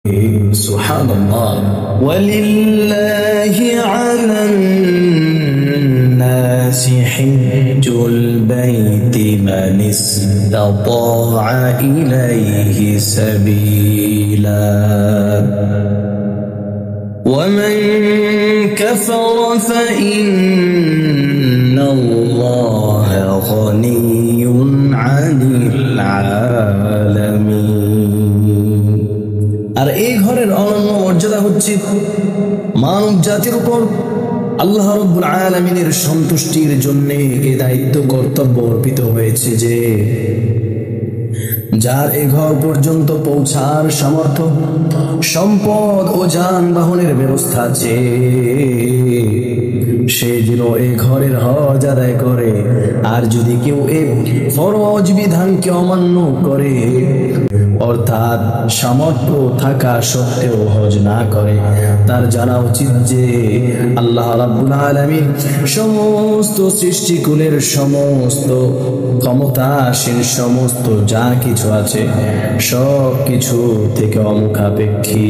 সুবহানাল্লাহ। ওয়ালিল্লাহি আলান নাসি হিজ্জুল বাইতি মান ইসতাতাআ ইলাইহি সাবিলা ومن كفر فإن الله غني عن العالمين। আর এই ঘরের অনন্য মর্যাদা হচ্ছে মানব জাতির উপর আল্লাহ রাব্বুল আলামিনের সন্তুষ্টির জন্য এই দায়িত্ব কর্তব্য অর্পিত হয়েছে যে যার এই ঘর পর্যন্ত পৌঁছার সামর্থ্য, সম্পদ ও যানবাহনের ব্যবস্থা আছে, সে যেন এই ঘরের হজ আদায় করে। আর যদি কেউ এই ফরজ বিধানকে অমান্য করে, অর্থাৎ সামর্থ্য থাকা সত্ত্বেও হজ না করে, তার জানা উচিত যে আল্লাহ রাব্বুল আলামিন সমস্ত সৃষ্টিকুলের সমস্ত ক্ষমতাশীল সমস্ত যা কিছু আছে সব কিছু থেকে অমুখাপেক্ষী।